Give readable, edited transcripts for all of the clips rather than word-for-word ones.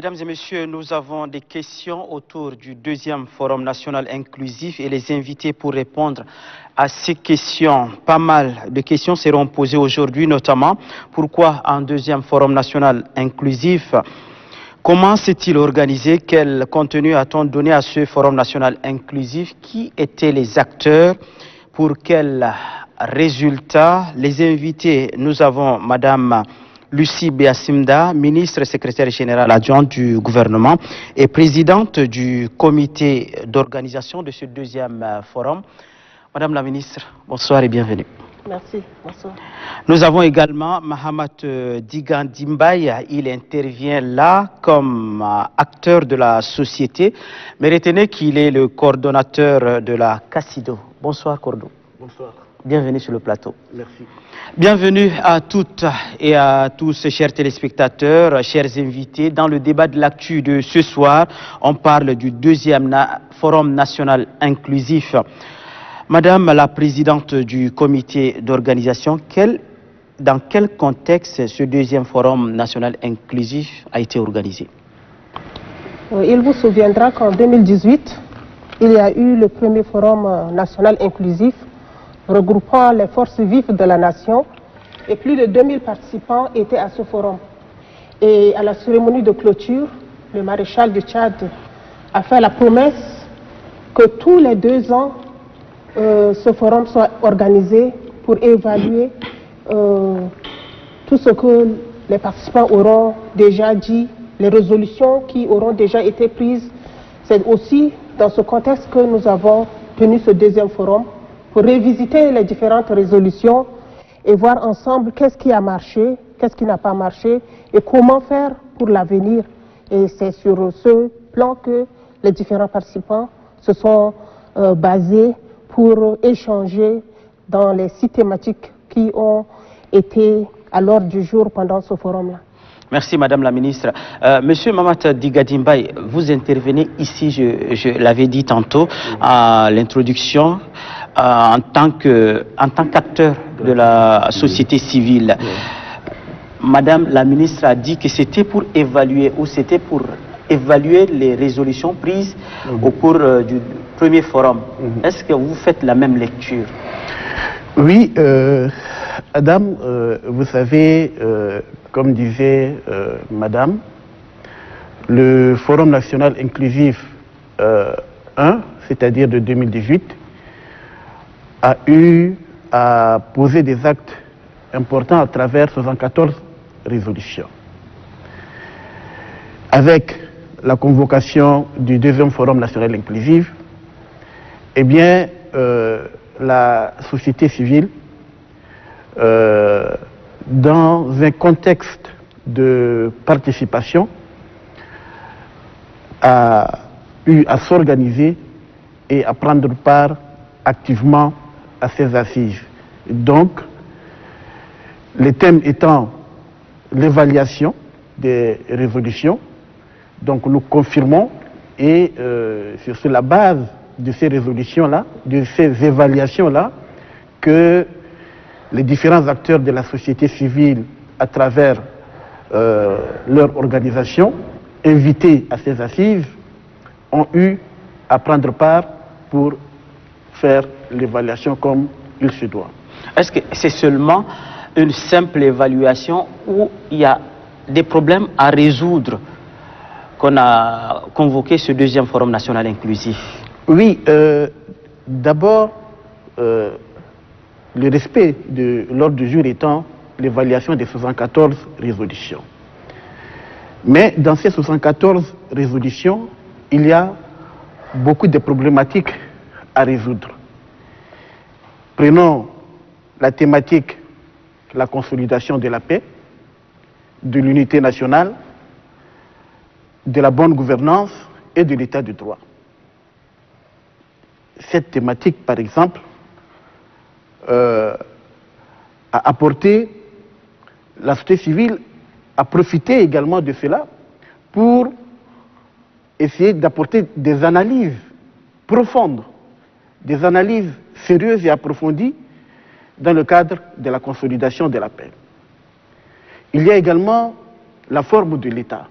Mesdames et messieurs, nous avons des questions autour du deuxième Forum national inclusif et les invités pour répondre à ces questions. Pas mal de questions seront posées aujourd'hui, notamment pourquoi un deuxième Forum national inclusif? Comment s'est-il organisé? Quel contenu a-t-on donné à ce Forum national inclusif? Qui étaient les acteurs? Pour quels résultats? Les invités, nous avons Madame Lucie Béassimda, ministre secrétaire générale adjointe du gouvernement et présidente du comité d'organisation de ce deuxième forum. Madame la ministre, bonsoir et bienvenue. Merci, bonsoir. Nous avons également Mahamat Digandimbaye. Il intervient là comme acteur de la société, mais retenez qu'il est le coordonnateur de la CACIDO. Bonsoir Cordo. Bonsoir. Bienvenue sur le plateau. Merci. Bienvenue à toutes et à tous, chers téléspectateurs, chers invités. Dans le débat de l'actu de ce soir, on parle du deuxième Forum national inclusif. Madame la présidente du comité d'organisation, dans quel contexte ce deuxième Forum national inclusif a été organisé? Il vous souviendra qu'en 2018, il y a eu le premier Forum national inclusif regroupant les forces vives de la nation et plus de 2000 participants étaient à ce forum. Et à la cérémonie de clôture, le maréchal du Tchad a fait la promesse que tous les 2 ans, ce forum soit organisé pour évaluer tout ce que les participants auront déjà dit, les résolutions qui auront déjà été prises. C'est aussi dans ce contexte que nous avons tenu ce deuxième forum pour revisiter les différentes résolutions et voir ensemble qu'est-ce qui a marché, qu'est-ce qui n'a pas marché et comment faire pour l'avenir. Et c'est sur ce plan que les différents participants se sont basés pour échanger dans les 6 thématiques qui ont été à l'ordre du jour pendant ce forum-là. Merci Madame la ministre. Monsieur Mahamat Digandimbaye, vous intervenez ici, je l'avais dit tantôt à l'introduction, en tant qu'acteur de la société civile. Madame la ministre a dit que c'était pour évaluer les résolutions prises au cours du premier forum. Est-ce que vous faites la même lecture? Oui, Adam, vous savez, comme disait Madame, le Forum national inclusif 1, c'est-à-dire de 2018, a eu à poser des actes importants à travers 74 résolutions. Avec la convocation du deuxième Forum national inclusif, eh bien, la société civile, dans un contexte de participation, a eu à s'organiser et à prendre part activement à ces assises. Donc, les thèmes étant l'évaluation des résolutions, donc nous confirmons et sur la base de ces résolutions-là, de ces évaluations-là, que les différents acteurs de la société civile, à travers leur organisation, invités à ces assises, ont eu à prendre part pour faire l'évaluation comme il se doit. Est-ce que c'est seulement une simple évaluation ou il y a des problèmes à résoudre qu'on a convoqué ce deuxième Forum national inclusif? Oui, d'abord, le respect de l'ordre du jour étant l'évaluation des 74 résolutions. Mais dans ces 74 résolutions, il y a beaucoup de problématiques à résoudre. Prenons la thématique, la consolidation de la paix, de l'unité nationale, de la bonne gouvernance et de l'état de droit. Cette thématique, par exemple, a apporté, la société civile a profité également de cela pour essayer d'apporter des analyses profondes, des analyses sérieuses et approfondies dans le cadre de la consolidation de la paix. Il y a également la forme de l'État.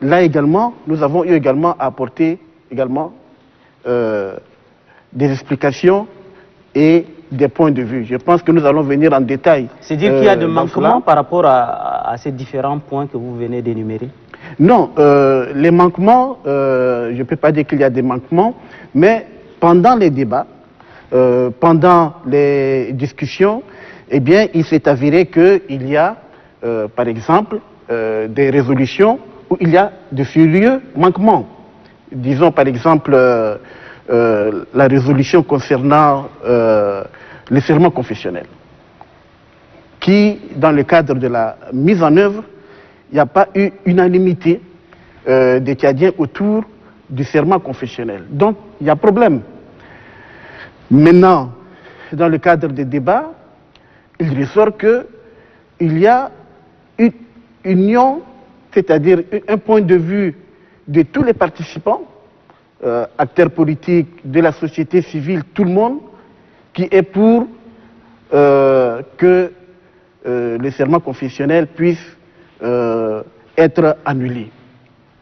là également, nous avons eu également à apporter également des explications et des points de vue. Je pense que nous allons venir en détail. C'est-à-dire qu'il y a des manquements par rapport à ces différents points que vous venez d'énumérer? Non, les manquements, je ne peux pas dire qu'il y a des manquements, mais pendant les débats, pendant les discussions, eh bien, il s'est avéré qu'il y a, par exemple, des résolutions où il y a de furieux manquements. Disons, par exemple, la résolution concernant le serment confessionnel, qui, dans le cadre de la mise en œuvre, il n'y a pas eu unanimité des Tchadiens autour du serment confessionnel. Donc, il y a problème. Maintenant, dans le cadre des débats, il ressort qu'il y a une union, c'est-à-dire un point de vue de tous les participants, acteurs politiques, de la société civile, tout le monde, qui est pour que le serment confessionnel puisse être annulé.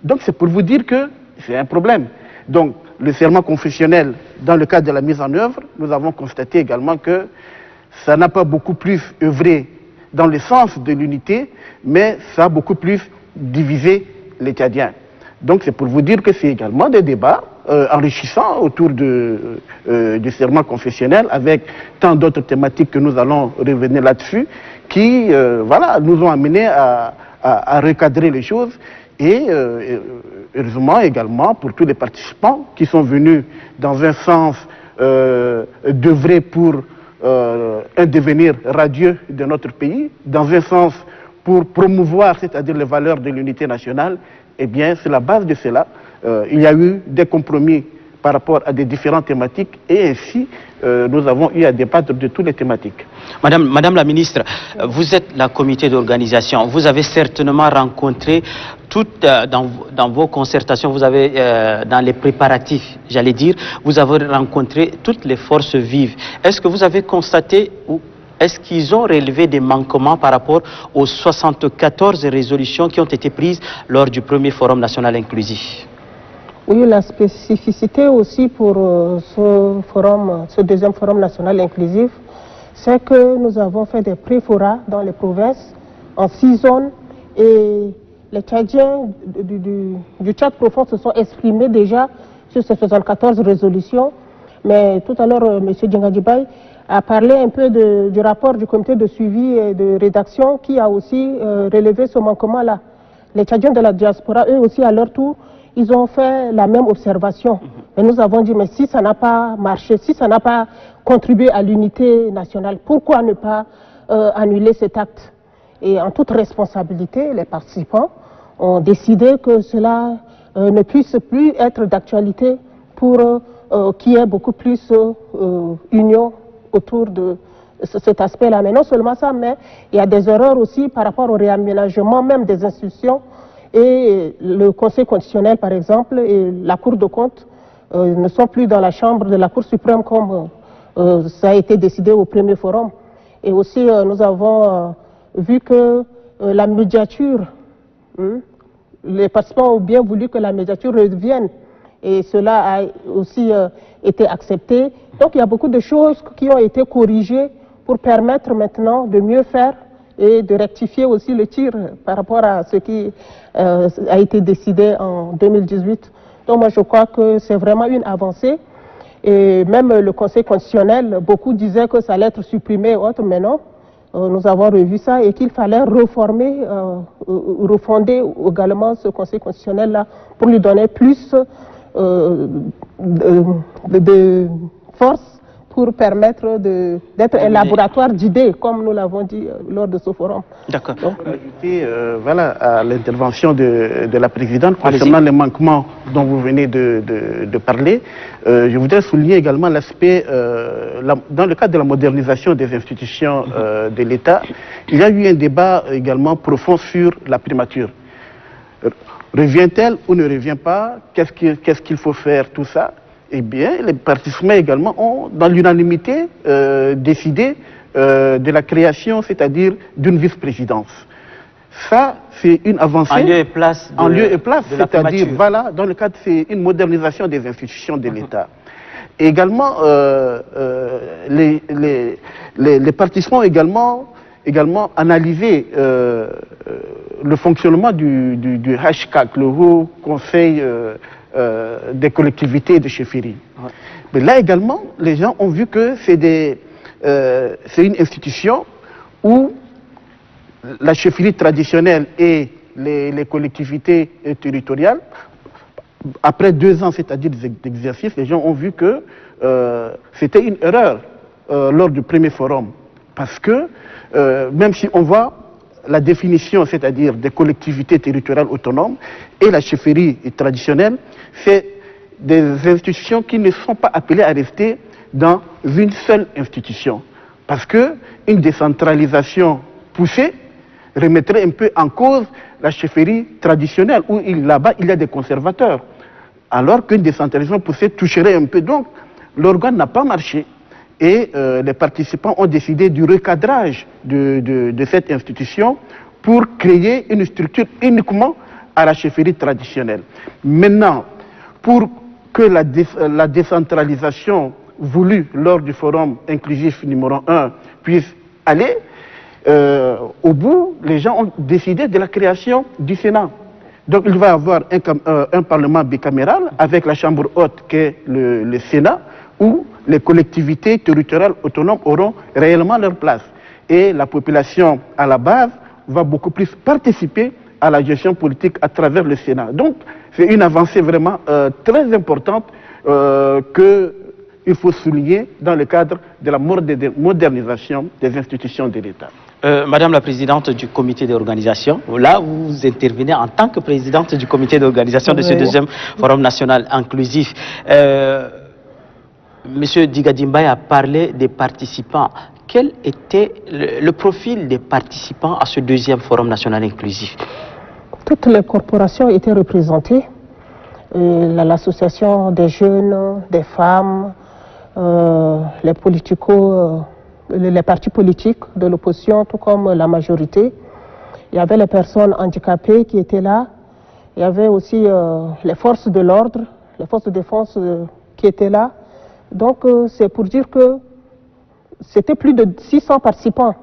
Donc c'est pour vous dire que c'est un problème. Donc le serment confessionnel, dans le cadre de la mise en œuvre, nous avons constaté également que ça n'a pas beaucoup plus œuvré dans le sens de l'unité, mais ça a beaucoup plus divisé les Tchadiens. Donc c'est pour vous dire que c'est également des débats enrichissants autour du serment confessionnel, avec tant d'autres thématiques que nous allons revenir là-dessus, qui voilà, nous ont amenés à recadrer les choses et heureusement également pour tous les participants qui sont venus dans un sens d'œuvrer pour un devenir radieux de notre pays, dans un sens pour promouvoir, c'est-à-dire les valeurs de l'unité nationale. Eh bien, c'est la base de cela. Il y a eu des compromis par rapport à des différentes thématiques et ainsi nous avons eu à débattre de toutes les thématiques. Madame la ministre, vous êtes la comité d'organisation. Vous avez certainement rencontré dans vos concertations, vous avez dans les préparatifs, j'allais dire, vous avez rencontré toutes les forces vives. Est-ce que vous avez constaté ou est-ce qu'ils ont relevé des manquements par rapport aux 74 résolutions qui ont été prises lors du premier Forum national inclusif? Oui, la spécificité aussi pour ce deuxième Forum national inclusif, c'est que nous avons fait des pré-forats dans les provinces, en 6 zones, et les Tchadiens du Tchad profond se sont exprimés déjà sur ces 74 résolutions. Mais tout à l'heure, M. Djengadjibaye a parlé un peu du rapport du comité de suivi et de rédaction qui a aussi relevé ce manquement-là. Les Tchadiens de la diaspora, eux aussi, à leur tour, ils ont fait la même observation. Et nous avons dit, mais si ça n'a pas marché, si ça n'a pas contribué à l'unité nationale, pourquoi ne pas annuler cet acte? Et en toute responsabilité, les participants ont décidé que cela ne puisse plus être d'actualité pour qu'il y ait beaucoup plus union autour de cet aspect-là. Mais non seulement ça, mais il y a des erreurs aussi par rapport au réaménagement même des institutions. Et le Conseil constitutionnel, par exemple, et la Cour de compte ne sont plus dans la chambre de la Cour suprême comme ça a été décidé au premier forum. Et aussi, nous avons vu que la médiature, les participants ont bien voulu que la médiature revienne. Et cela a aussi été accepté. Donc il y a beaucoup de choses qui ont été corrigées pour permettre maintenant de mieux faire et de rectifier aussi le tir par rapport à ce qui a été décidé en 2018. Donc moi je crois que c'est vraiment une avancée. Et même le Conseil constitutionnel, beaucoup disaient que ça allait être supprimé et autres, mais non. Nous avons revu ça et qu'il fallait refonder également ce Conseil constitutionnel-là pour lui donner plus de force pour permettre d'être un laboratoire d'idées, comme nous l'avons dit lors de ce forum. D'accord. Voilà, à l'intervention de la présidente concernant les manquements dont vous venez de parler, je voudrais souligner également l'aspect, dans le cadre de la modernisation des institutions de l'État, il y a eu un débat également profond sur la primature. Revient-elle ou ne revient pas? Qu'est-ce qu'il faut faire, tout ça? Eh bien, les participants également ont, dans l'unanimité, décidé de la création, c'est-à-dire d'une vice-présidence. Ça, c'est une avancée. En lieu et place. En lieu et place, c'est-à-dire, voilà, dans le cadre, c'est une modernisation des institutions de l'État. Également, les participants ont également analysé le fonctionnement du HCAC, le Haut Conseil des collectivités de chefferie. Ouais. Mais là également, les gens ont vu que c'est une institution où la chefferie traditionnelle et les collectivités territoriales, après 2 ans, c'est-à-dire d'exercice, les gens ont vu que c'était une erreur lors du premier forum. Parce que même si on voit la définition, c'est-à-dire des collectivités territoriales autonomes et la chefferie traditionnelle, c'est des institutions qui ne sont pas appelées à rester dans une seule institution. Parce qu'une décentralisation poussée remettrait un peu en cause la chefferie traditionnelle, où là-bas il y a des conservateurs. Alors qu'une décentralisation poussée toucherait un peu. Donc l'organe n'a pas marché. Et les participants ont décidé du recadrage de cette institution pour créer une structure uniquement à la chefferie traditionnelle. Maintenant, pour que la décentralisation voulue lors du forum inclusif numéro 1 puisse aller au bout, les gens ont décidé de la création du Sénat. Donc il va y avoir un parlement bicaméral avec la chambre haute qu'est le Sénat, où les collectivités territoriales autonomes auront réellement leur place. Et la population à la base va beaucoup plus participer à la gestion politique à travers le Sénat. Donc c'est une avancée vraiment très importante qu'il faut souligner dans le cadre de la modernisation des institutions de l'État. Madame la présidente du comité d'organisation, là vous intervenez en tant que présidente du comité d'organisation de ce deuxième forum national inclusif. Monsieur Digadimbaye a parlé des participants. Quel était le profil des participants à ce deuxième forum national inclusif? Toutes les corporations étaient représentées. L'association des jeunes, des femmes, les partis politiques de l'opposition, tout comme la majorité. Il y avait les personnes handicapées qui étaient là. Il y avait aussi les forces de l'ordre, les forces de défense qui étaient là. Donc c'est pour dire que c'était plus de 600 participants,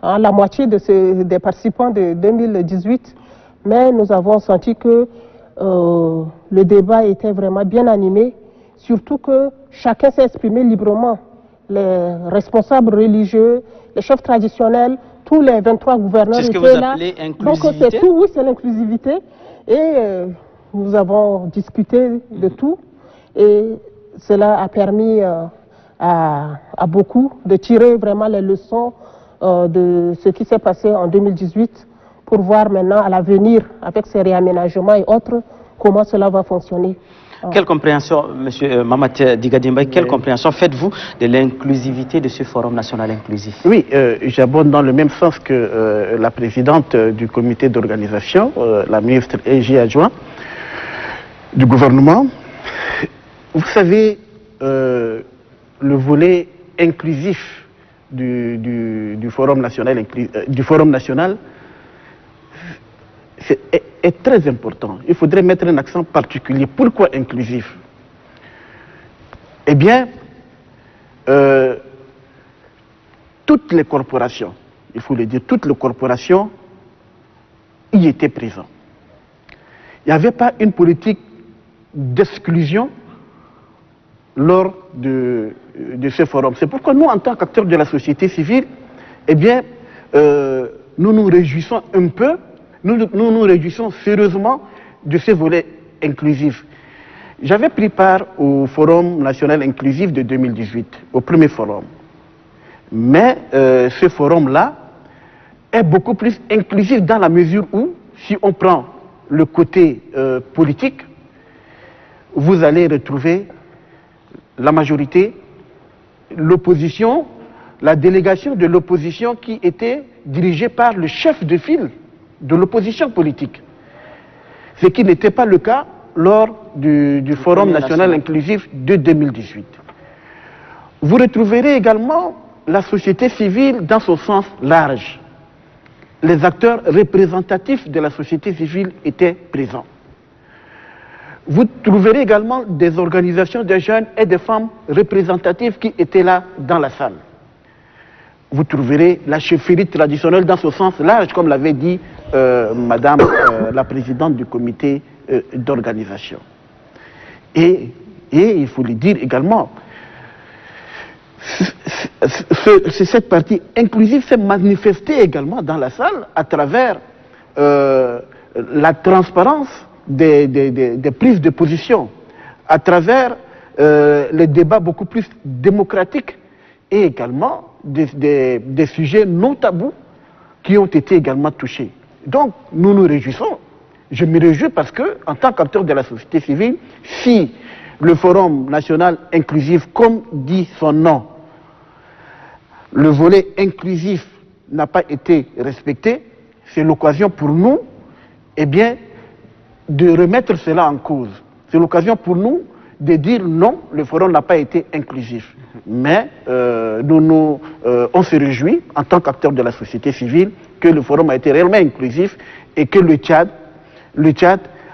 hein, la moitié des participants de 2018. Mais nous avons senti que le débat était vraiment bien animé, surtout que chacun s'est exprimé librement. Les responsables religieux, les chefs traditionnels, tous les 23 gouverneurs étaient là. C'est ce que vous appelez inclusivité? Donc c'est tout, oui, c'est l'inclusivité. Et nous avons discuté de tout. Et cela a permis à beaucoup de tirer vraiment les leçons de ce qui s'est passé en 2018 pour voir maintenant à l'avenir, avec ces réaménagements et autres, comment cela va fonctionner. Quelle compréhension, M. Mamat Digadimbaye, quelle compréhension faites-vous de l'inclusivité de ce Forum national inclusif? Oui, j'abonde dans le même sens que la présidente du comité d'organisation, la ministre EJ adjoint du gouvernement. Vous savez, le volet inclusif du Forum national, est très important. Il faudrait mettre un accent particulier. Pourquoi inclusif? Eh bien, toutes les corporations, il faut le dire, toutes les corporations y étaient présentes. Il n'y avait pas une politique d'exclusion lors de ce forum. C'est pourquoi nous, en tant qu'acteurs de la société civile, eh bien, nous nous réjouissons un peu, nous nous réjouissons sérieusement de ce volet inclusif. J'avais pris part au Forum national inclusif de 2018, au premier forum. Mais ce forum-là est beaucoup plus inclusif dans la mesure où, si on prend le côté politique, vous allez retrouver la majorité, l'opposition, la délégation de l'opposition qui était dirigée par le chef de file de l'opposition politique. Ce qui n'était pas le cas lors du Forum national inclusif de 2018. Vous retrouverez également la société civile dans son sens large. les acteurs représentatifs de la société civile étaient présents. Vous trouverez également des organisations de jeunes et de femmes représentatives qui étaient là dans la salle. Vous trouverez la chefferie traditionnelle dans ce sens large, comme l'avait dit Madame la présidente du comité d'organisation. Et il faut le dire également, cette partie inclusive s'est manifestée également dans la salle à travers la transparence des prises de position, à travers les débats beaucoup plus démocratiques et également des sujets non tabous qui ont été également touchés. Donc nous nous réjouissons. Je me réjouis parce que, en tant qu'acteur de la société civile, si le Forum national inclusif, comme dit son nom, le volet inclusif n'a pas été respecté, c'est l'occasion pour nous, eh bien, de remettre cela en cause. C'est l'occasion pour nous de dire non, le forum n'a pas été inclusif. Mais on se réjouit, en tant qu'acteur de la société civile, que le forum a été réellement inclusif et que le Tchad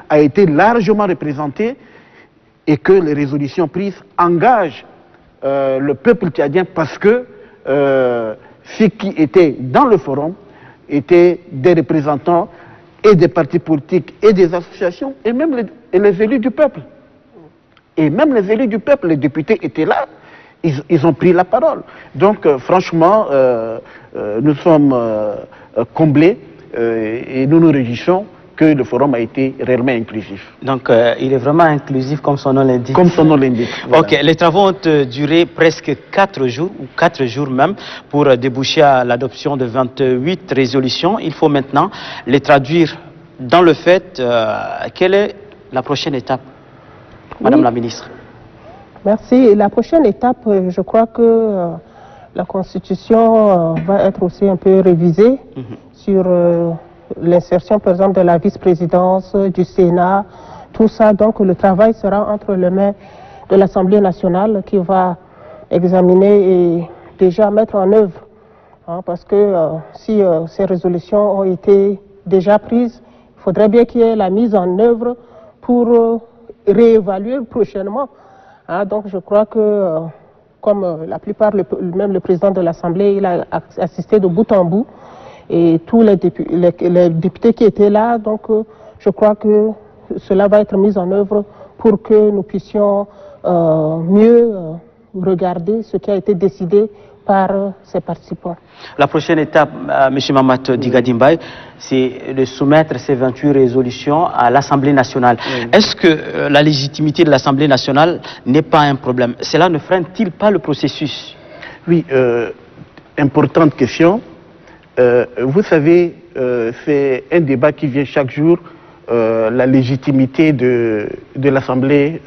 a été largement représenté et que les résolutions prises engagent le peuple tchadien parce que ceux qui étaient dans le forum étaient des représentants et des partis politiques et des associations et même les élus du peuple. Et même les élus du peuple, les députés étaient là, ils ont pris la parole. Donc franchement, nous sommes comblés et nous nous réjouissons que le forum a été réellement inclusif. Donc il est vraiment inclusif comme son nom l'indique. Comme son nom l'indique. Voilà. Ok, les travaux ont duré presque 4 jours, ou 4 jours même, pour déboucher à l'adoption de 28 résolutions. Il faut maintenant les traduire dans le fait. Quelle est la prochaine étape, Madame la Ministre? Merci. La prochaine étape, je crois que la Constitution va être aussi un peu révisée sur l'insertion, par exemple, de la vice-présidence, du Sénat, tout ça. Donc, le travail sera entre les mains de l'Assemblée nationale qui va examiner et déjà mettre en œuvre. Hein, parce que si ces résolutions ont été déjà prises, il faudrait bien qu'il y ait la mise en œuvre pour réévaluer prochainement. Hein, donc, je crois que, comme la plupart, même le président de l'Assemblée, il a assisté de bout en bout. Et tous les députés qui étaient là, donc je crois que cela va être mis en œuvre pour que nous puissions mieux regarder ce qui a été décidé par ces participants. La prochaine étape, M. Mamadou Digadimbaye, c'est de soumettre ces 28 résolutions à l'Assemblée nationale. Oui. Est-ce que la légitimité de l'Assemblée nationale n'est pas un problème? Cela ne freine-t-il pas le processus? Oui, importante question. Vous savez, c'est un débat qui vient chaque jour, la légitimité de l'Assemblée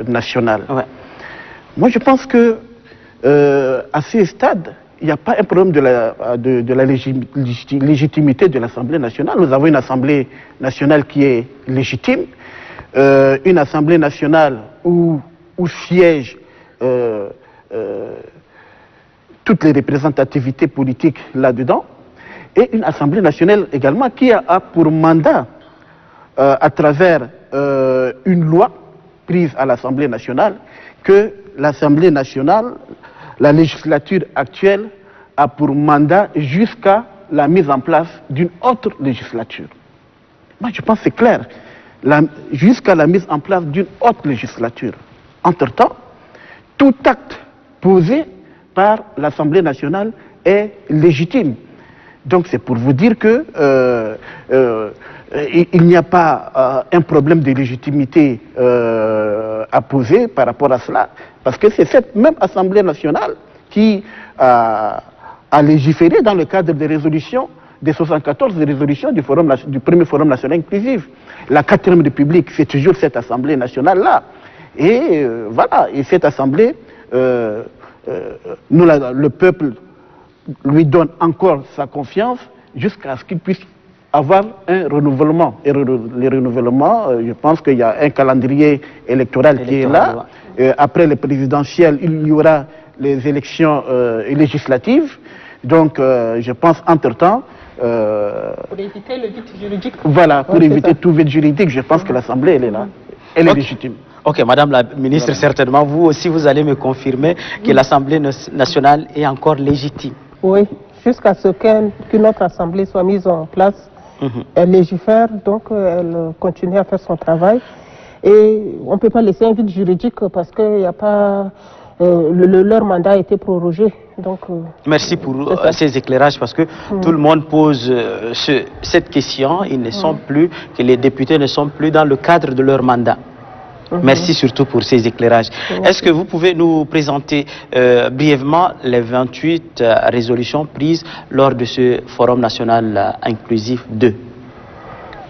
nationale. Ouais. Moi, je pense que à ce stade, il n'y a pas un problème de la légitimité de l'Assemblée nationale. Nous avons une Assemblée nationale qui est légitime, une Assemblée nationale où siègent toutes les représentativités politiques là-dedans, et une Assemblée nationale également qui a pour mandat, à travers une loi prise à l'Assemblée nationale, que l'Assemblée nationale, la législature actuelle, a pour mandat jusqu'à la mise en place d'une autre législature. Moi, je pense que c'est clair. Jusqu'à la mise en place d'une autre législature. Entre-temps, tout acte posé par l'Assemblée nationale est légitime. Donc c'est pour vous dire que il n'y a pas un problème de légitimité à poser par rapport à cela, parce que c'est cette même Assemblée nationale qui a légiféré dans le cadre des résolutions, des 74 résolutions du premier Forum national inclusif. La 4e République, c'est toujours cette Assemblée nationale-là. Et voilà, et cette Assemblée, le peuple lui donne encore sa confiance jusqu'à ce qu'il puisse avoir un renouvellement. Et le renouvellement, je pense qu'il y a un calendrier électoral qui est là. Après les présidentielles, il y aura les élections législatives. Donc, je pense, entre-temps, Pour éviter le vide juridique. Voilà, pour éviter tout vide juridique, je pense que l'Assemblée, elle est là. Elle est légitime. Ok, Madame la Ministre, certainement, vous aussi, vous allez me confirmer que l'Assemblée nationale est encore légitime. Oui, jusqu'à ce qu'une autre Assemblée soit mise en place. Elle légifère, donc elle continue à faire son travail. Et on ne peut pas laisser un vide juridique parce qu'il n'y a pas... leur mandat a été prorogé. Donc, merci pour ces éclairages parce que tout le monde pose cette question. Ils ne sont plus, que les députés ne sont plus dans le cadre de leur mandat. Merci surtout pour ces éclairages. Est-ce que vous pouvez nous présenter brièvement les 28 résolutions prises lors de ce Forum national inclusif 2?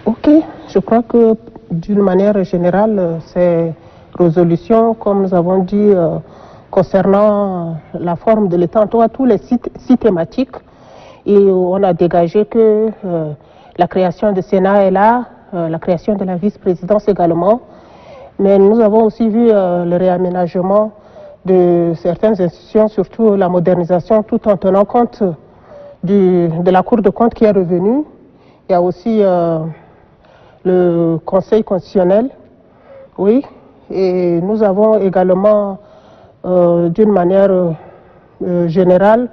Ok, je crois que d'une manière générale, ces résolutions, comme nous avons dit, concernant la forme de l'État, en tous les six thématiques, et on a dégagé que la création du Sénat est là, la création de la vice-présidence également, mais nous avons aussi vu le réaménagement de certaines institutions, surtout la modernisation, tout en tenant compte de la Cour de compte qui est revenue. Il y a aussi le Conseil constitutionnel, oui, et nous avons également, d'une manière générale,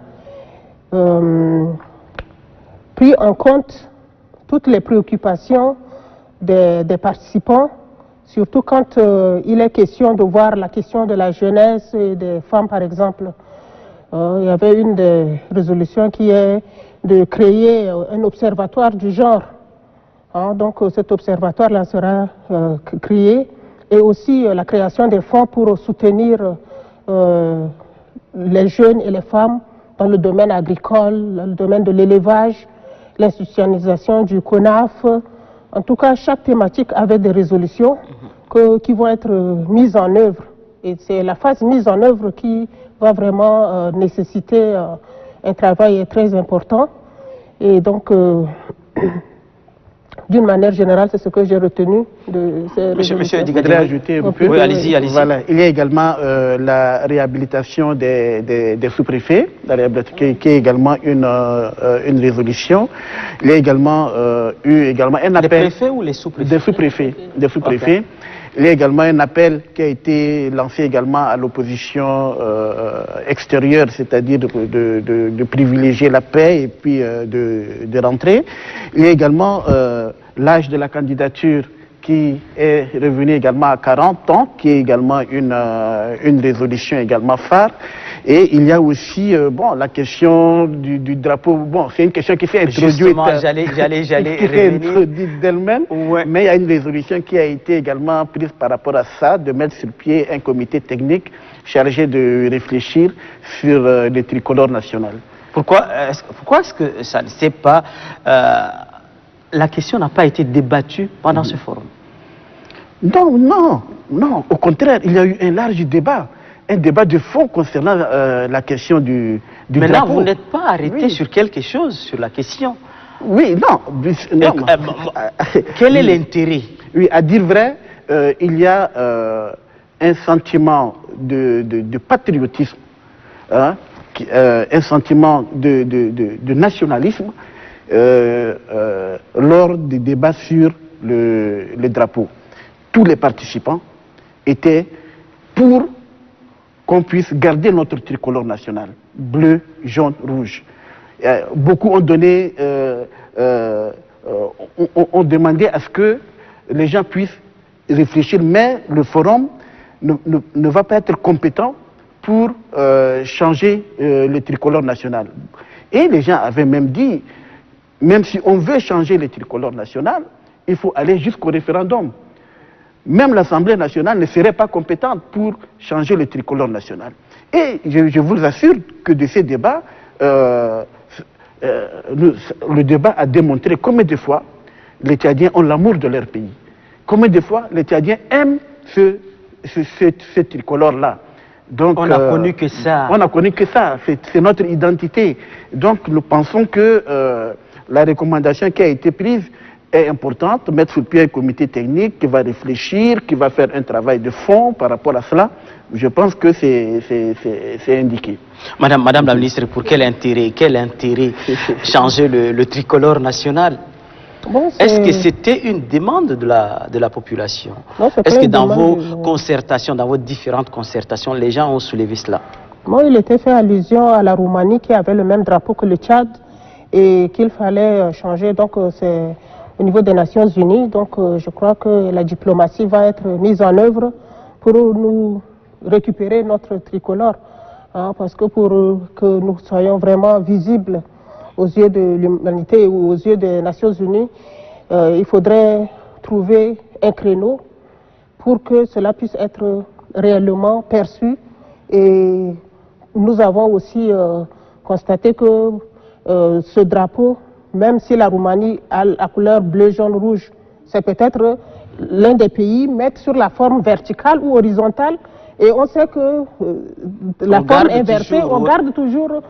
pris en compte toutes les préoccupations des participants, surtout quand il est question de voir la question de la jeunesse et des femmes, par exemple. Il y avait une des résolutions qui est de créer un observatoire du genre. Donc cet observatoire-là sera créé, et aussi la création des fonds pour soutenir les jeunes et les femmes dans le domaine agricole, dans le domaine de l'élevage, l'institutionnalisation du CONAF. En tout cas, chaque thématique avait des résolutions qui vont être mises en œuvre. Et c'est la phase mise en œuvre qui va vraiment nécessiter un travail très important. Et donc, d'une manière générale, c'est ce que j'ai retenu de ces résolutions. Monsieur, je voudrais ajouter un peu. Oui, allez-y, allez-y. Voilà. Il y a également la réhabilitation des sous-préfets, qui est également une résolution. Il y a également eu un appel... Les préfets ou les sous-préfets? Des sous-préfets. Des sous-préfets. Okay. Il y a également un appel qui a été lancé également à l'opposition extérieure, c'est-à-dire de privilégier la paix et puis de rentrer. Il y a également l'âge de la candidature qui est revenu également à 40 ans, qui est également une résolution également phare. Et il y a aussi la question du drapeau. Bon, c'est une question qui s'est introduite. Justement, j'allais introduite d'elle-même. Ouais. Mais il y a une résolution qui a été également prise par rapport à ça, de mettre sur pied un comité technique chargé de réfléchir sur le tricolore national. Pourquoi est-ce que ça ne sait pas la question n'a pas été débattue pendant ce forum? Non. Au contraire, il y a eu un large débat. Un débat de fond concernant la question du mais drapeau. Là, vous n'êtes pas arrêté sur quelque chose, sur la question. Oui, non. Quel est l'intérêt? Oui, à dire vrai, il y a un sentiment de patriotisme, un sentiment de nationalisme lors des débats sur le drapeau. Tous les participants étaient pour qu'on puisse garder notre tricolore national, bleu, jaune, rouge. Beaucoup ont donné, ont demandé à ce que les gens puissent réfléchir, mais le forum ne va pas être compétent pour changer le tricolore national. Et les gens avaient même dit, même si on veut changer le tricolore national, il faut aller jusqu'au référendum. Même l'Assemblée nationale ne serait pas compétente pour changer le tricolore national. Et je vous assure que de ces débats, le débat a démontré combien de fois les Tchadiens ont l'amour de leur pays. Combien de fois les Tchadiens aiment ce tricolore-là. Donc, on n'a connu que ça. On n'a connu que ça. C'est notre identité. Donc nous pensons que la recommandation qui a été prise est importante, mettre sur pied un comité technique qui va réfléchir, qui va faire un travail de fond par rapport à cela. Je pense que c'est indiqué. Madame la ministre, pour quel intérêt changer le tricolore national? Bon, est-ce que c'était une demande de la population? Est-ce que dans vos concertations, dans vos différentes concertations, les gens ont soulevé cela? Bon, il était fait allusion à la Roumanie qui avait le même drapeau que le Tchad et qu'il fallait changer. Donc c'est au niveau des Nations Unies. Donc je crois que la diplomatie va être mise en œuvre pour nous récupérer notre tricolore. Hein, parce que pour que nous soyons vraiment visibles aux yeux de l'humanité ou aux yeux des Nations Unies, il faudrait trouver un créneau pour que cela puisse être réellement perçu. Et nous avons aussi constaté que ce drapeau, même si la Roumanie a la couleur bleu, jaune, rouge, c'est peut-être l'un des pays mettre sur la forme verticale ou horizontale. Et on sait que la forme inversée, on garde toujours,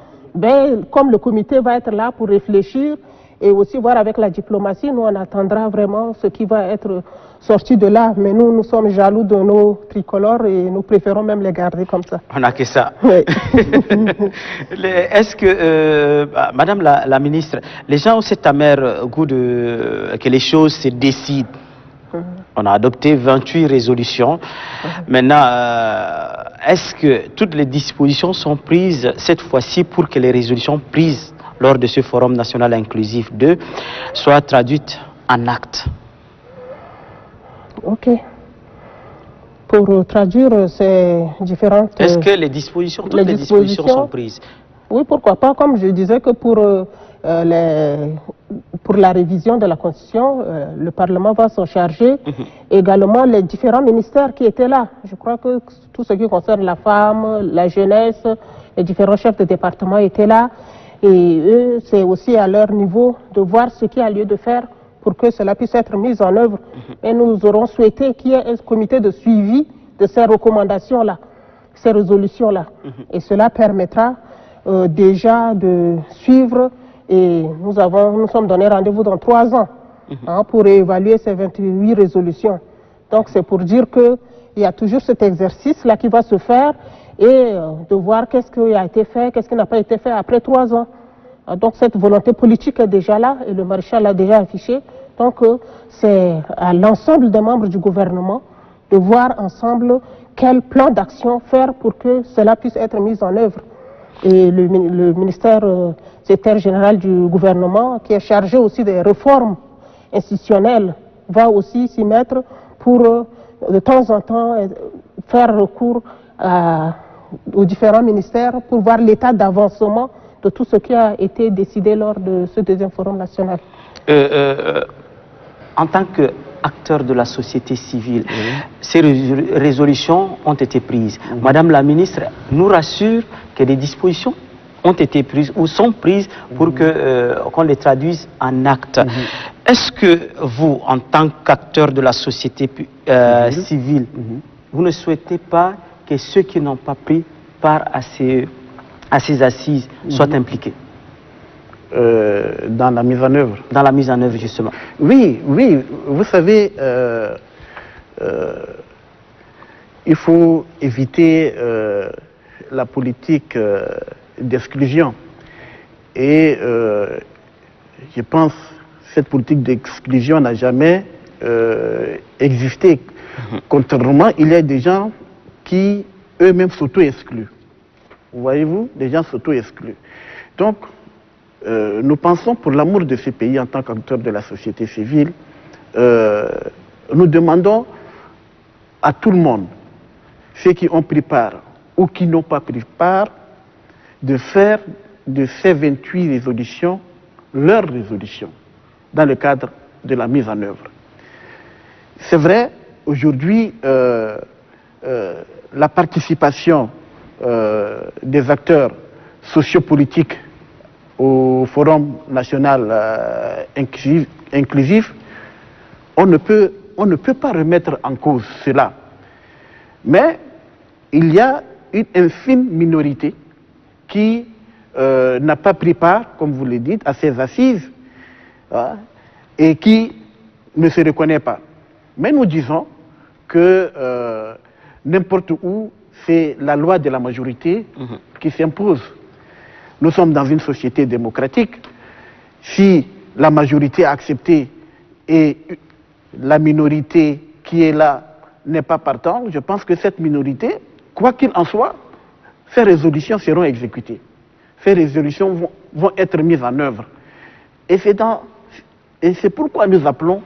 comme le comité va être là pour réfléchir et aussi voir avec la diplomatie, nous on attendra vraiment ce qui va être sorti de là. Mais nous sommes jaloux de nos tricolores et nous préférons même les garder comme ça. On n'a que ça. Oui. Est-ce que, Madame la ministre, les gens ont cet amer goût que les choses se décident? On a adopté 28 résolutions. Maintenant, est-ce que toutes les dispositions sont prises cette fois-ci pour que les résolutions prises lors de ce Forum national inclusif 2 soient traduites en actes? Ok. Pour traduire ces différentes... Est-ce que les dispositions, toutes les dispositions sont prises? Oui, pourquoi pas. Comme je disais que pour la révision de la Constitution, le Parlement va s'en charger. Également, les différents ministères qui étaient là. Je crois que tout ce qui concerne la femme, la jeunesse, les différents chefs de département étaient là. Et eux, c'est aussi à leur niveau de voir ce qu'il y a lieu de faire pour que cela puisse être mis en œuvre. Et nous aurons souhaité qu'il y ait un comité de suivi de ces recommandations-là, ces résolutions-là. Et cela permettra déjà de suivre. Et nous sommes donné rendez-vous dans 3 ans pour évaluer ces 28 résolutions. Donc c'est pour dire qu'il y a toujours cet exercice-là qui va se faire et de voir qu'est-ce qui a été fait, qu'est-ce qui n'a pas été fait après 3 ans. Donc cette volonté politique est déjà là et le maréchal l'a déjà affiché. Donc c'est à l'ensemble des membres du gouvernement de voir ensemble quel plan d'action faire pour que cela puisse être mis en œuvre. Et le ministère secrétaire général du gouvernement, qui est chargé aussi des réformes institutionnelles, va aussi s'y mettre pour de temps en temps faire recours aux différents ministères pour voir l'état d'avancement de tout ce qui a été décidé lors de ce 2e forum national. En tant qu'acteur de la société civile, ces résolutions ont été prises. Madame la ministre nous rassure que des dispositions ont été prises ou sont prises pour qu'on les traduise en actes. Est-ce que vous, en tant qu'acteur de la société civile, vous ne souhaitez pas que ceux qui n'ont pas pris part à ces assises soient impliqués? Dans la mise en œuvre. Dans la mise en œuvre, justement. Oui, oui. Vous savez, il faut éviter la politique d'exclusion. Et je pense que cette politique d'exclusion n'a jamais existé. Contrairement, il y a des gens qui eux-mêmes s'auto-excluent. Voyez-vous, des gens s'auto-excluent. Donc, nous pensons, pour l'amour de ce pays en tant qu'acteurs de la société civile, nous demandons à tout le monde, ceux qui ont pris part ou qui n'ont pas pris part, de faire de ces 28 résolutions leur résolution dans le cadre de la mise en œuvre. C'est vrai, aujourd'hui, la participation des acteurs sociopolitiques au Forum national inclusif, on ne peut pas remettre en cause cela. Mais il y a une infime minorité qui n'a pas pris part, comme vous le dites, à ces assises et qui ne se reconnaît pas. Mais nous disons que n'importe où, c'est la loi de la majorité qui s'impose. Nous sommes dans une société démocratique. Si la majorité a accepté et la minorité qui est là n'est pas partante, je pense que cette minorité, quoi qu'il en soit, ces résolutions seront exécutées. Ces résolutions vont être mises en œuvre. Et c'est pourquoi nous appelons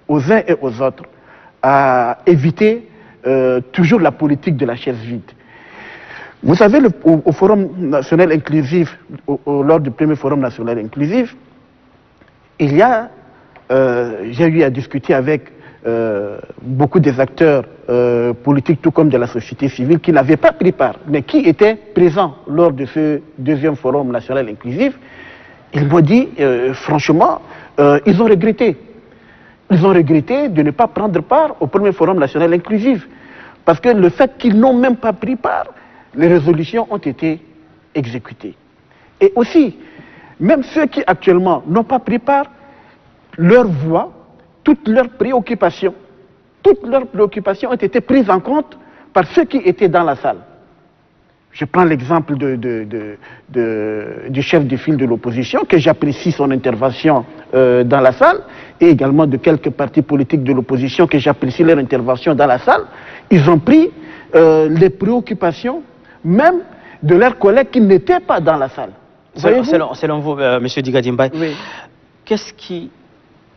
aux uns et aux autres à éviter toujours la politique de la chaise vide. Vous savez, au Forum national inclusif, lors du premier Forum national inclusif, j'ai eu à discuter avec beaucoup des acteurs politiques, tout comme de la société civile, qui n'avaient pas pris part, mais qui étaient présents lors de ce deuxième Forum national inclusif. Ils m'ont dit, franchement, ils ont regretté. Ils ont regretté de ne pas prendre part au premier Forum national inclusif. Parce que le fait qu'ils n'ont même pas pris part, les résolutions ont été exécutées. Et aussi, même ceux qui actuellement n'ont pas pris part, leur voix, toutes leurs préoccupations ont été prises en compte par ceux qui étaient dans la salle. Je prends l'exemple du chef de file de l'opposition, que j'apprécie son intervention dans la salle, et également de quelques partis politiques de l'opposition, que j'apprécie leur intervention dans la salle. Ils ont pris les préoccupations même de leurs collègues qui n'étaient pas dans la salle. Selon vous, M. Digadi Mbaye, oui. Qu'est-ce qui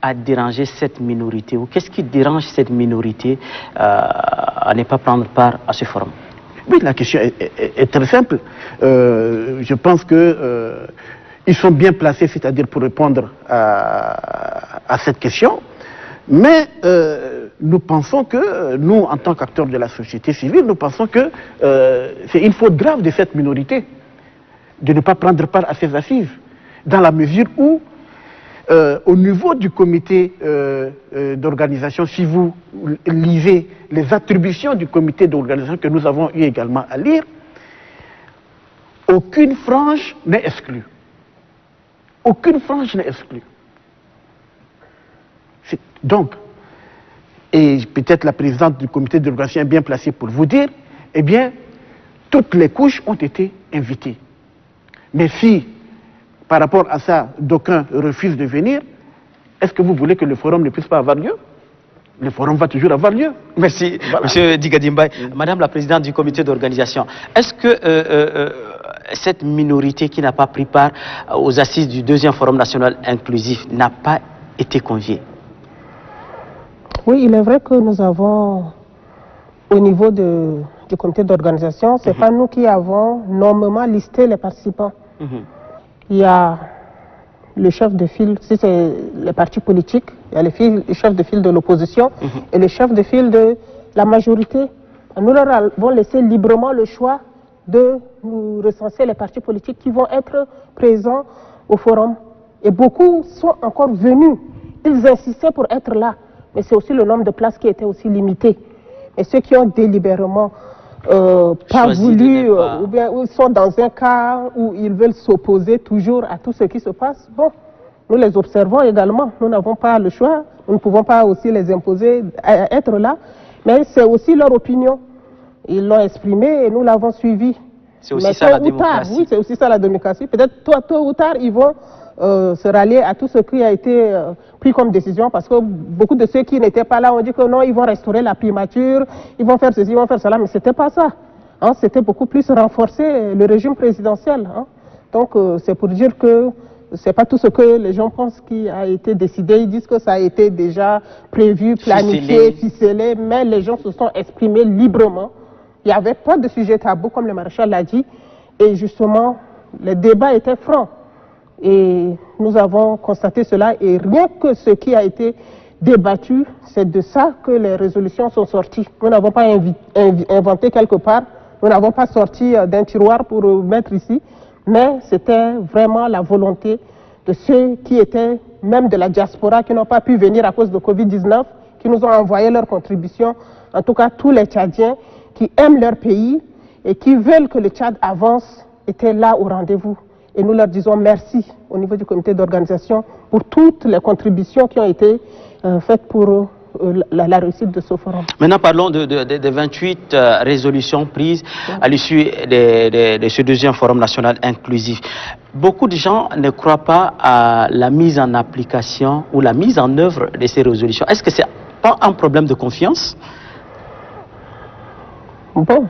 a dérangé cette minorité, ou qu'est-ce qui dérange cette minorité à ne pas prendre part à ce forum? Oui, la question est très simple. Je pense que ils sont bien placés, c'est-à-dire pour répondre à cette question. Mais nous pensons que, nous, en tant qu'acteurs de la société civile, nous pensons que c'est une faute grave de cette minorité de ne pas prendre part à ces assises, dans la mesure où, au niveau du comité d'organisation, si vous lisez les attributions du comité d'organisation que nous avons eu également à lire, aucune frange n'est exclue. Aucune frange n'est exclue. Donc, et peut-être la présidente du comité d'organisation est bien placée pour vous dire, eh bien, toutes les couches ont été invitées. Mais si, par rapport à ça, d'aucuns refusent de venir, est-ce que vous voulez que le forum ne puisse pas avoir lieu? Le forum va toujours avoir lieu. Merci, voilà. M. Digadi Mbaye. Madame la présidente du comité d'organisation, est-ce que cette minorité qui n'a pas pris part aux assises du deuxième forum national inclusif n'a pas été conviée? Oui, il est vrai que nous avons, au niveau du comité d'organisation, ce n'est pas nous qui avons normalement listé les participants. Il y a le chef de file, si c'est les partis politiques, il y a le chef de file de l'opposition et le chef de file de la majorité. Nous leur avons laissé librement le choix de nous recenser les partis politiques qui vont être présents au forum. Et beaucoup sont encore venus. Ils insistaient pour être là. Mais c'est aussi le nombre de places qui était aussi limité. Et ceux qui ont délibérément pas voulu, ou bien ils sont dans un cas où ils veulent s'opposer toujours à tout ce qui se passe, bon, nous les observons également. Nous n'avons pas le choix. Nous ne pouvons pas aussi les imposer à être là. Mais c'est aussi leur opinion. Ils l'ont exprimé et nous l'avons suivi. C'est aussi ça la démocratie. Oui, c'est aussi ça la démocratie. Peut-être tôt ou tard, ils vont se rallier à tout ce qui a été pris comme décision, parce que beaucoup de ceux qui n'étaient pas là ont dit que non, ils vont restaurer la primature, ils vont faire ceci, ils vont faire cela, mais ce n'était pas ça. Hein, c'était beaucoup plus renforcer le régime présidentiel. Hein. Donc c'est pour dire que ce n'est pas tout ce que les gens pensent qui a été décidé. Ils disent que ça a été déjà prévu, planifié, ficelé, mais les gens se sont exprimés librement. Il n'y avait pas de sujet tabou, comme le maréchal l'a dit, et justement, les débats étaient francs. Et nous avons constaté cela, et rien que ce qui a été débattu, c'est de ça que les résolutions sont sorties. Nous n'avons pas inventé quelque part, nous n'avons pas sorti d'un tiroir pour mettre ici, mais c'était vraiment la volonté de ceux qui étaient même de la diaspora, qui n'ont pas pu venir à cause de Covid-19, qui nous ont envoyé leurs contributions, en tout cas tous les Tchadiens qui aiment leur pays et qui veulent que le Tchad avance, étaient là au rendez-vous. et nous leur disons merci au niveau du comité d'organisation pour toutes les contributions qui ont été faites pour la réussite de ce forum. Maintenant, parlons des 28 résolutions prises à l'issue de ce deuxième forum national inclusif. Beaucoup de gens ne croient pas à la mise en application ou la mise en œuvre de ces résolutions. Est-ce que c'est pas un problème de confiance? Bon,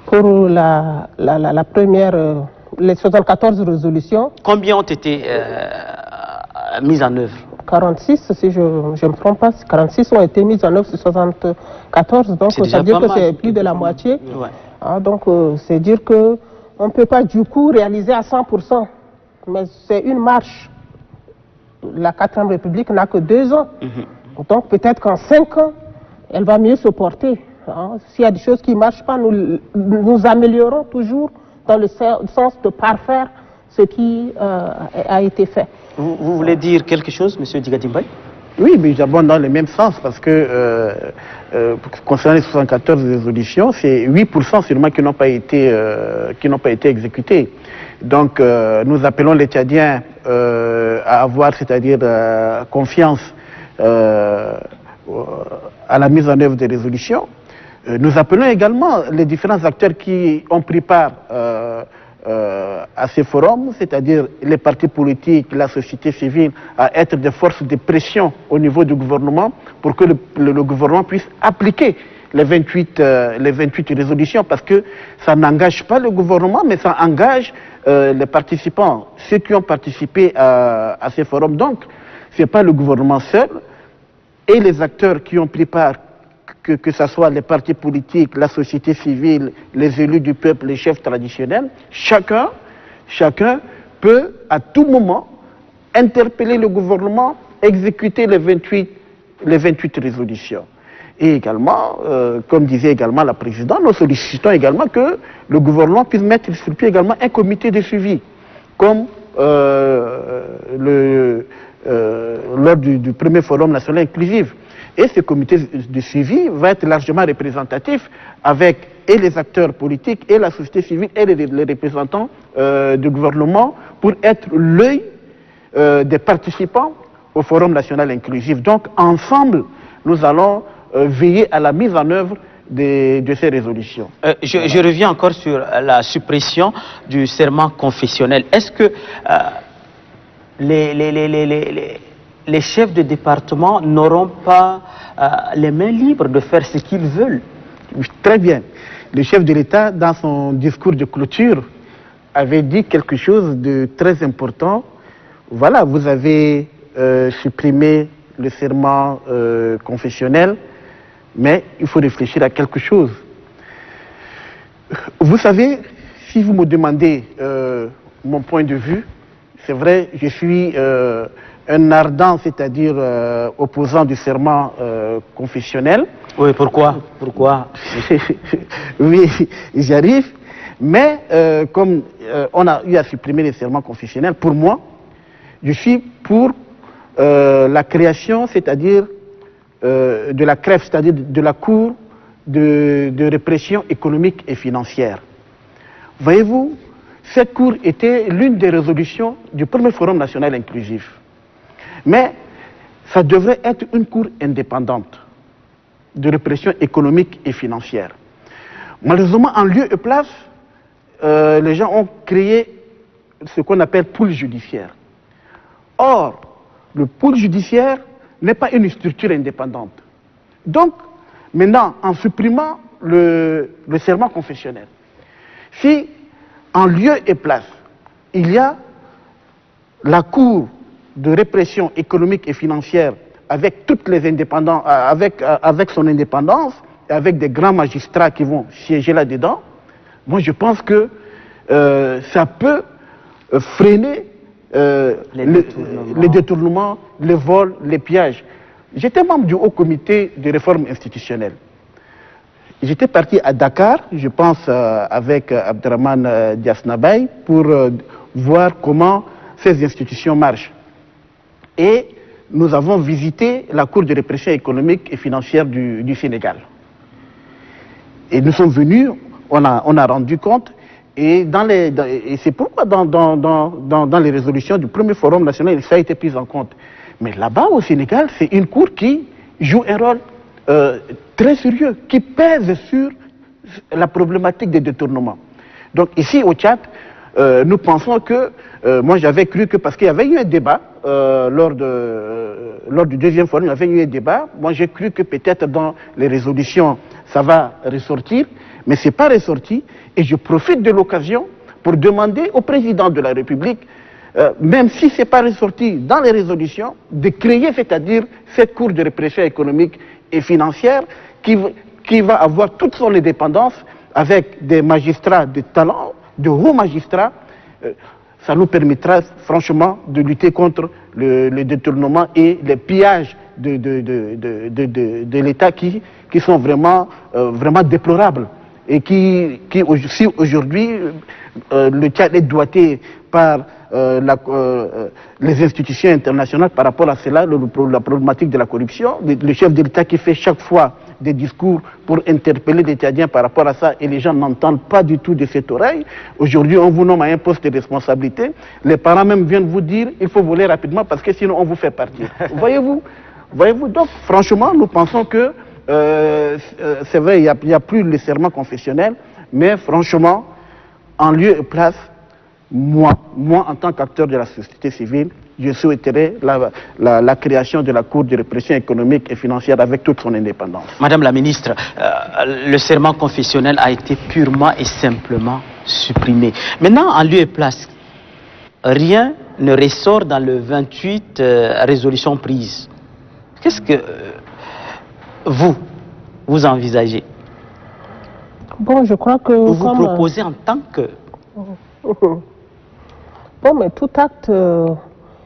pour la première, les 74 résolutions... Combien ont été mises en œuvre? 46, si je ne me trompe pas, 46 ont été mises en œuvre sur 74, donc ça veut dire que c'est plus de la moitié. Ouais. Ah, donc c'est dire qu'on ne peut pas du coup réaliser à 100%, mais c'est une marche. La 4e République n'a que 2 ans, donc peut-être qu'en 5 ans, elle va mieux se porter. Hein. S'il y a des choses qui ne marchent pas, nous améliorons toujours dans le sens de parfaire ce qui a été fait. Vous voulez dire quelque chose, M. Digadimbaye? Oui, mais j'abonde dans le même sens parce que concernant les 74 résolutions, c'est 8% seulement qui n'ont pas été exécutés. Donc nous appelons les Tchadiens à avoir, c'est-à-dire confiance à la mise en œuvre des résolutions. Nous appelons également les différents acteurs qui ont pris part à ces forums, c'est-à-dire les partis politiques, la société civile, à être des forces de pression au niveau du gouvernement pour que le gouvernement puisse appliquer les 28 résolutions, parce que ça n'engage pas le gouvernement, mais ça engage les participants, ceux qui ont participé à ces forums. Donc, ce n'est pas le gouvernement seul et les acteurs qui ont pris part, que ce soit les partis politiques, la société civile, les élus du peuple, les chefs traditionnels, chacun peut à tout moment interpeller le gouvernement, exécuter les 28 résolutions. Et également, comme disait également la présidente, nous sollicitons également que le gouvernement puisse mettre sur pied également un comité de suivi, comme lors du premier forum national inclusif. Et ce comité de suivi va être largement représentatif avec et les acteurs politiques et la société civile et les représentants du gouvernement pour être l'œil des participants au forum national inclusif. Donc ensemble, nous allons veiller à la mise en œuvre de ces résolutions. Je reviens encore sur la suppression du serment confessionnel. Est-ce que les chefs de département n'auront pas les mains libres de faire ce qu'ils veulent? Très bien. Le chef de l'État, dans son discours de clôture, avait dit quelque chose de très important. Voilà, vous avez supprimé le serment confessionnel, mais il faut réfléchir à quelque chose. Vous savez, si vous me demandez mon point de vue, c'est vrai, je suis un ardent, c'est-à-dire opposant du serment confessionnel. Oui, pourquoi? Oui, j'y arrive. Mais comme on a eu à supprimer les serments confessionnels, pour moi, je suis pour la création, c'est-à-dire de la CREF, c'est-à-dire de la Cour de répression économique et financière. Voyez-vous, cette Cour était l'une des résolutions du premier Forum national inclusif. Mais ça devrait être une Cour indépendante de répression économique et financière. Malheureusement, en lieu et place, les gens ont créé ce qu'on appelle pool judiciaire. Or, le pool judiciaire n'est pas une structure indépendante. Donc, maintenant, en supprimant le serment confessionnel, si en lieu et place, il y a la Cour de répression économique et financière avec toutes les indépendants, avec son indépendance, et avec des grands magistrats qui vont siéger là-dedans, moi je pense que ça peut freiner les détournements, les vols, les pillages. J'étais membre du Haut Comité de réforme institutionnelle. J'étais parti à Dakar, je pense avec Abderrahmane Diasnabaye, pour voir comment ces institutions marchent. Et nous avons visité la Cour de répression économique et financière du Sénégal. Et nous sommes venus, on a rendu compte, Et c'est pourquoi dans les résolutions du premier forum national, ça a été pris en compte. Mais là-bas, au Sénégal, c'est une cour qui joue un rôle très sérieux, qui pèse sur la problématique des détournements. Donc ici, au Tchad, nous pensons que, moi j'avais cru que, parce qu'il y avait eu un débat, lors du deuxième forum, il y avait eu un débat, moi j'ai cru que peut-être dans les résolutions, ça va ressortir, mais ce n'est pas ressorti, et je profite de l'occasion pour demander au président de la République, même si ce n'est pas ressorti dans les résolutions, de créer, c'est-à-dire cette cour de répression économique et financière qui va avoir toute son indépendance avec des magistrats de talent, de hauts magistrats. Ça nous permettra franchement de lutter contre le détournement et les pillages de l'État qui sont vraiment déplorables. Et si aujourd'hui le Tchad est doigté par les institutions internationales par rapport à cela, la problématique de la corruption, le chef de l'État qui fait chaque fois des discours pour interpeller les Tchadiens par rapport à ça et les gens n'entendent pas du tout de cette oreille. Aujourd'hui, on vous nomme à un poste de responsabilité. Les parents même viennent vous dire il faut voler rapidement parce que sinon on vous fait partir. Voyez-vous, donc franchement, nous pensons que c'est vrai, il n'y a plus le serment confessionnel, mais franchement, en lieu et place, moi en tant qu'acteur de la société civile, je souhaiterais la création de la Cour de répression économique et financière avec toute son indépendance. Madame la ministre, le serment confessionnel a été purement et simplement supprimé. Maintenant, en lieu et place, rien ne ressort dans le 28 résolutions prises. Qu'est-ce que vous envisagez? Bon, je crois que... Vous proposez en tant que... Bon, mais tout acte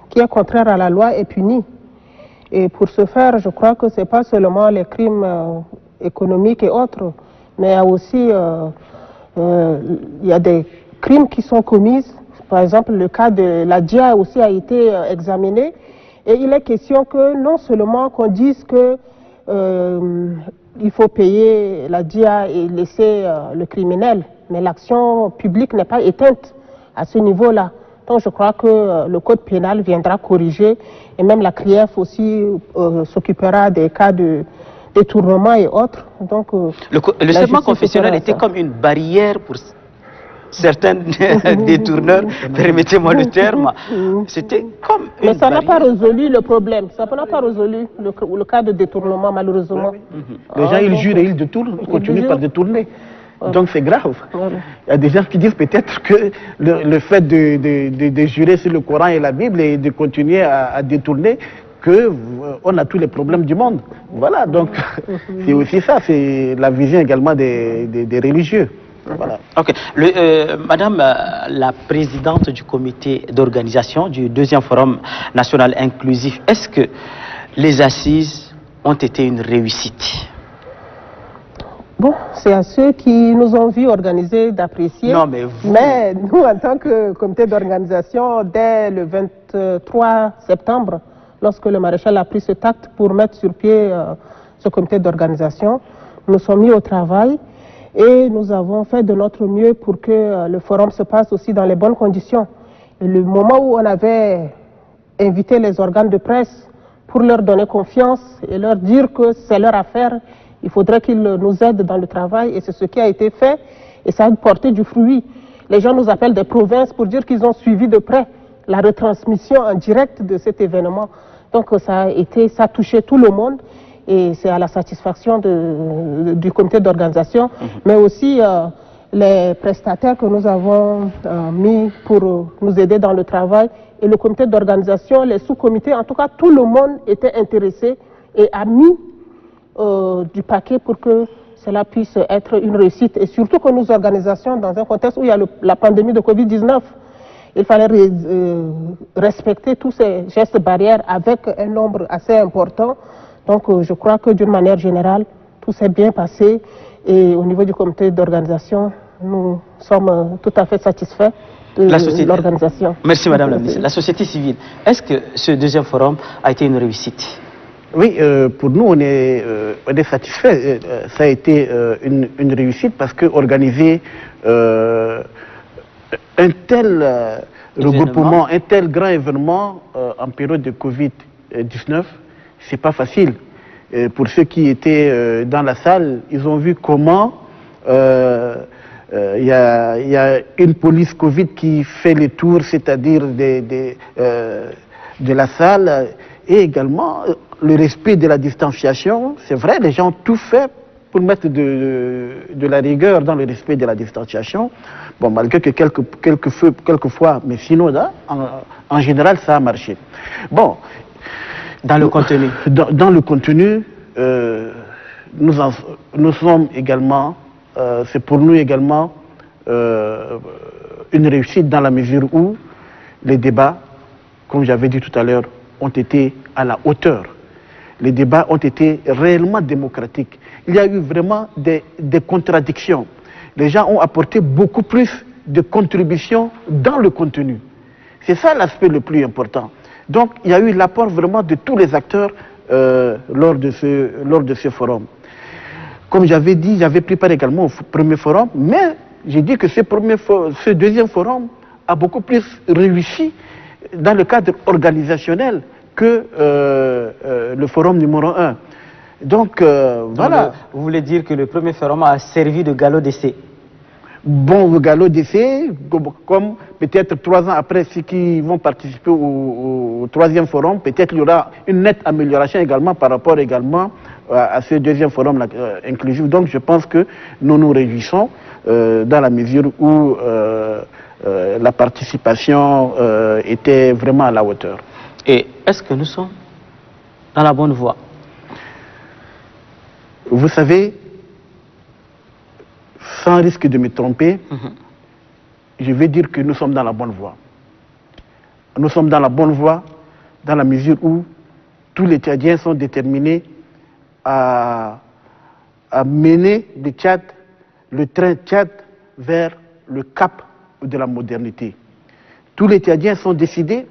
qui est contraire à la loi est puni. Et pour ce faire, je crois que ce n'est pas seulement les crimes économiques et autres, mais il y a aussi il y a des crimes qui sont commis. Par exemple, le cas de la DIA aussi a été examiné. Et il est question que non seulement qu'on dise que il faut payer la DIA et laisser le criminel, mais l'action publique n'est pas éteinte à ce niveau-là. Donc je crois que le code pénal viendra corriger et même la CRIEF aussi s'occupera des cas de détournement et autres. Donc, le serment confessionnel était comme une barrière pour certains détourneurs, permettez-moi le terme. C'était comme une Mais ça n'a pas barrière. résolu le problème, ça n'a pas résolu le cas de détournement malheureusement. Les gens ils jurent et ils détournent, ils continuent par détourner. Donc c'est grave. Il y a des gens qui disent peut-être que le fait de jurer sur le Coran et la Bible et de continuer à détourner, qu'on a tous les problèmes du monde. Voilà, donc c'est aussi ça, c'est la vision également des religieux. Voilà. Ok. Madame la présidente du comité d'organisation du deuxième forum national inclusif, est-ce que les assises ont été une réussite? Bon, c'est à ceux qui nous ont vu organiser d'apprécier. Non, mais vous... Mais nous, en tant que comité d'organisation, dès le 23 septembre, lorsque le maréchal a pris cet acte pour mettre sur pied ce comité d'organisation, nous sommes mis au travail et nous avons fait de notre mieux pour que le forum se passe aussi dans les bonnes conditions. Et le moment où on avait invité les organes de presse pour leur donner confiance et leur dire que c'est leur affaire, il faudrait qu'ils nous aident dans le travail et c'est ce qui a été fait et ça a porté du fruit. Les gens nous appellent des provinces pour dire qu'ils ont suivi de près la retransmission en direct de cet événement. Donc ça a touché tout le monde et c'est à la satisfaction du comité d'organisation, mais aussi les prestataires que nous avons mis pour nous aider dans le travail et le comité d'organisation, les sous-comités, en tout cas tout le monde était intéressé et a mis du paquet pour que cela puisse être une réussite. Et surtout que nos organisations, dans un contexte où il y a la pandémie de Covid-19, il fallait respecter tous ces gestes barrières avec un nombre assez important. Donc je crois que d'une manière générale, tout s'est bien passé. Et au niveau du comité d'organisation, nous sommes tout à fait satisfaits de l'organisation. Merci Madame la ministre. La société civile, est-ce que ce deuxième forum a été une réussite? Oui, pour nous, on est satisfait. Ça a été une réussite parce que organiser tel regroupement, un tel grand événement en période de Covid-19, c'est pas facile. Pour ceux qui étaient dans la salle, ils ont vu comment il y a une police Covid qui fait le tour, c'est-à-dire de la salle, et également le respect de la distanciation. C'est vrai, les gens ont tout fait pour mettre de la rigueur dans le respect de la distanciation. Bon, malgré que quelquefois, mais sinon là, en général, ça a marché. Bon, dans le contenu. Dans le contenu, nous sommes également, c'est pour nous également une réussite dans la mesure où les débats, comme j'avais dit tout à l'heure, ont été à la hauteur. Les débats ont été réellement démocratiques. Il y a eu vraiment des contradictions. Les gens ont apporté beaucoup plus de contributions dans le contenu. C'est ça l'aspect le plus important. Donc il y a eu l'apport vraiment de tous les acteurs lors de ce forum. Comme j'avais dit, j'avais pris part également au premier forum, mais j'ai dit que ce deuxième forum a beaucoup plus réussi dans le cadre organisationnel que le forum numéro 1. Donc, voilà. Vous voulez dire que le premier forum a servi de galop d'essai? Bon, le galop d'essai, comme peut-être 3 ans après ceux qui vont participer au troisième forum, peut-être il y aura une nette amélioration également par rapport également à ce deuxième forum inclusif. Donc je pense que nous nous réjouissons dans la mesure où la participation était vraiment à la hauteur. Et est-ce que nous sommes dans la bonne voie? Vous savez, sans risque de me tromper, je vais dire que nous sommes dans la bonne voie. Nous sommes dans la bonne voie dans la mesure où tous les Tchadiens sont déterminés à mener le Tchad, le train Tchad vers le cap de la modernité. Tous les Tchadiens sont décidés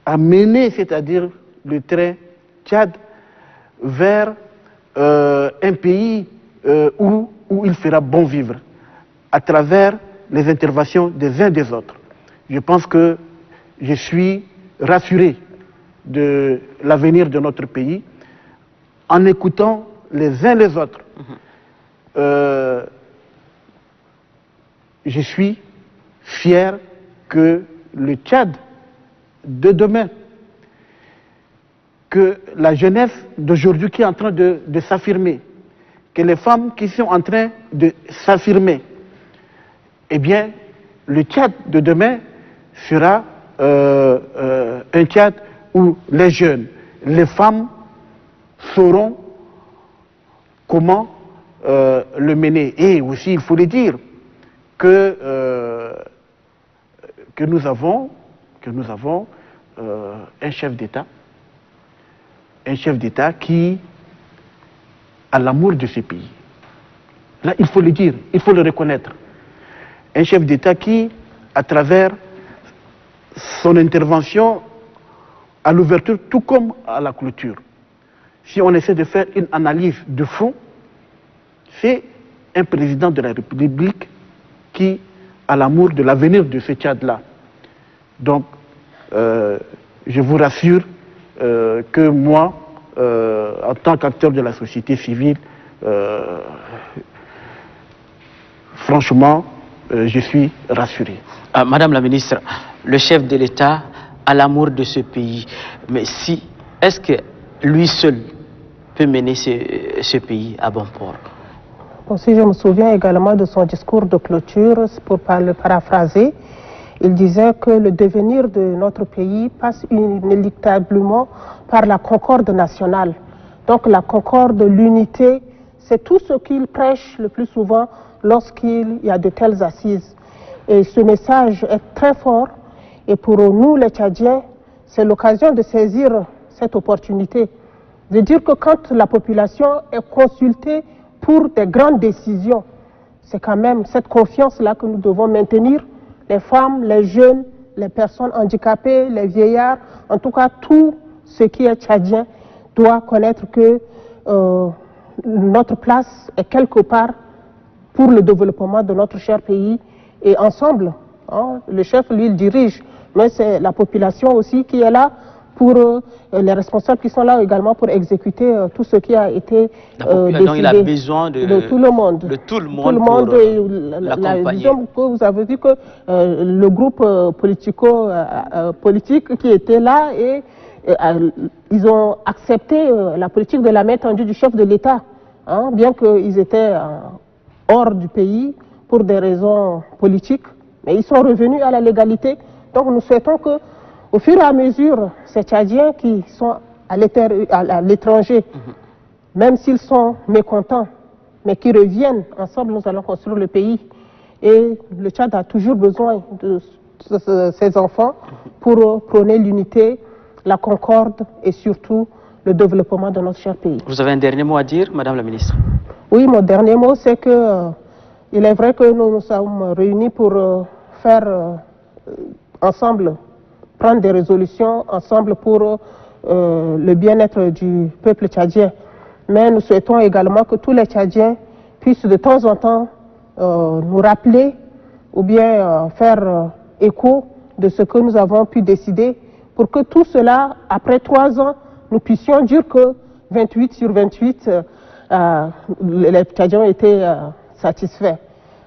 à mener, c'est-à-dire le train Tchad vers un pays où il fera bon vivre à travers les interventions des uns des autres. Je pense que je suis rassuré de l'avenir de notre pays en écoutant les uns les autres. Je suis fier que le Tchad de demain, que la jeunesse d'aujourd'hui qui est en train de s'affirmer, que les femmes qui sont en train de s'affirmer, eh bien, le Tchad de demain sera un Tchad où les jeunes, les femmes sauront comment le mener. Et aussi, il faut le dire, que nous avons un chef d'État qui a l'amour de ce pays. Là, il faut le dire, il faut le reconnaître. Un chef d'État qui, à travers son intervention à l'ouverture, tout comme à la clôture, si on essaie de faire une analyse de fond, c'est un président de la République qui a l'amour de l'avenir de ce Tchad-là. Donc, je vous rassure que moi, en tant qu'acteur de la société civile, franchement, je suis rassuré. Madame la ministre, le chef de l'État a l'amour de ce pays, mais est-ce que lui seul peut mener ce pays à bon port? Bon, si je me souviens également de son discours de clôture, pour le paraphraser, il disait que le devenir de notre pays passe inéluctablement par la concorde nationale. Donc la concorde, l'unité, c'est tout ce qu'il prêche le plus souvent lorsqu'il y a de telles assises. Et ce message est très fort. Et pour nous, les Tchadiens, c'est l'occasion de saisir cette opportunité. De dire que quand la population est consultée pour des grandes décisions, c'est quand même cette confiance-là que nous devons maintenir. Les femmes, les jeunes, les personnes handicapées, les vieillards, en tout cas tout ce qui est tchadien doit connaître que notre place est quelque part pour le développement de notre cher pays. Et ensemble, hein. Le chef, lui, il dirige, mais c'est la population aussi qui est là pour les responsables qui sont là également pour exécuter tout ce qui a été décidé. Donc il a besoin de tout le monde. De tout le monde, pour l'accompagner. Disons que vous avez vu que le groupe politique qui était là, et ils ont accepté la politique de la main tendue du chef de l'État, hein, bien qu'ils étaient hors du pays pour des raisons politiques, mais ils sont revenus à la légalité. Donc nous souhaitons que, au fur et à mesure, ces Tchadiens qui sont à l'étranger, même s'ils sont mécontents, mais qui reviennent ensemble, nous allons construire le pays. Et le Tchad a toujours besoin de ces enfants pour prôner l'unité, la concorde et surtout le développement de notre cher pays. Vous avez un dernier mot à dire, Madame la Ministre? Oui, mon dernier mot, c'est que il est vrai que nous nous sommes réunis pour faire ensemble, prendre des résolutions ensemble pour le bien-être du peuple tchadien. Mais nous souhaitons également que tous les Tchadiens puissent de temps en temps nous rappeler ou bien faire écho de ce que nous avons pu décider pour que tout cela, après 3 ans, nous puissions dire que 28 sur 28, les Tchadiens ont été satisfaits.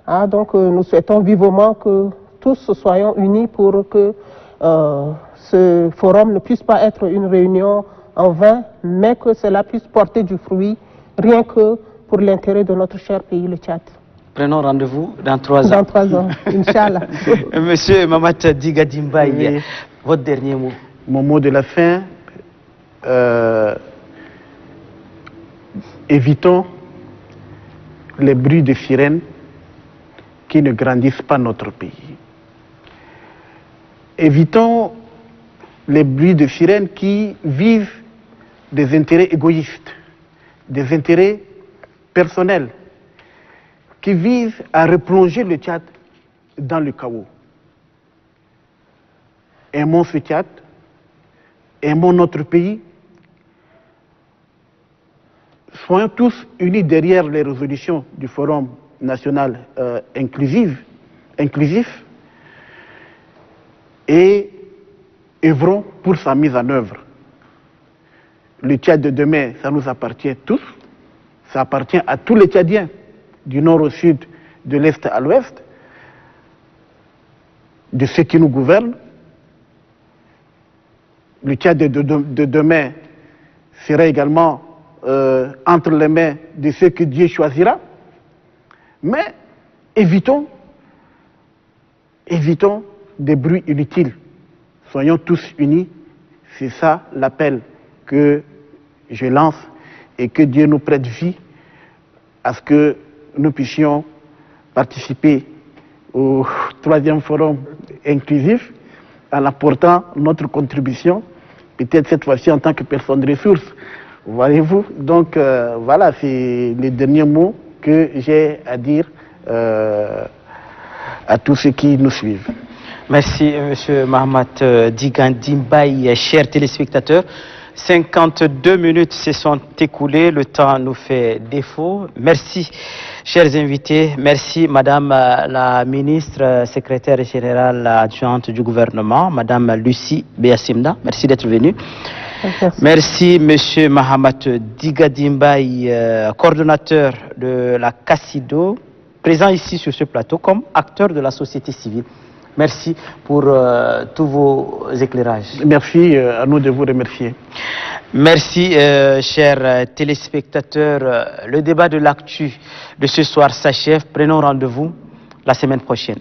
Hein, donc nous souhaitons vivement que tous soyons unis pour que ce forum ne puisse pas être une réunion en vain, mais que cela puisse porter du fruit, rien que pour l'intérêt de notre cher pays, le Tchad. Prenons rendez-vous dans 3 ans. Dans 3 ans, Inch'Allah. Monsieur Mamata Digadimbaye, oui. Votre dernier mot. Mon mot de la fin, évitons les bruits de sirènes qui ne grandissent pas notre pays. Évitons les bruits de sirènes qui visent des intérêts égoïstes, des intérêts personnels, qui visent à replonger le Tchad dans le chaos. Aimons ce Tchad, aimons notre pays, soyons tous unis derrière les résolutions du Forum national inclusif et œuvrons pour sa mise en œuvre. Le Tchad de demain, ça nous appartient tous, ça appartient à tous les Tchadiens, du nord au sud, de l'est à l'ouest, de ceux qui nous gouvernent. Le Tchad de demain sera également entre les mains de ceux que Dieu choisira. Mais évitons des bruits inutiles. Soyons tous unis. C'est ça l'appel que je lance, et que Dieu nous prête vie à ce que nous puissions participer au 3e forum inclusif en apportant notre contribution, peut-être cette fois-ci en tant que personne ressource. Voyez-vous, donc voilà, c'est les derniers mots que j'ai à dire à tous ceux qui nous suivent. Merci, M. Mahamat Digadimbaye. Chers téléspectateurs, 52 minutes se sont écoulées, le temps nous fait défaut. Merci, chers invités. Merci, Madame la ministre, secrétaire générale adjointe du gouvernement, Madame Lucie Beassimna. Merci d'être venue. Merci, Monsieur Mahamat Digadimbaye, coordonnateur de la CACIDO, présent ici sur ce plateau comme acteur de la société civile. Merci pour tous vos éclairages. Merci, à nous de vous remercier. Merci, chers téléspectateurs. Le débat de l'actu de ce soir s'achève. Prenons rendez-vous la semaine prochaine.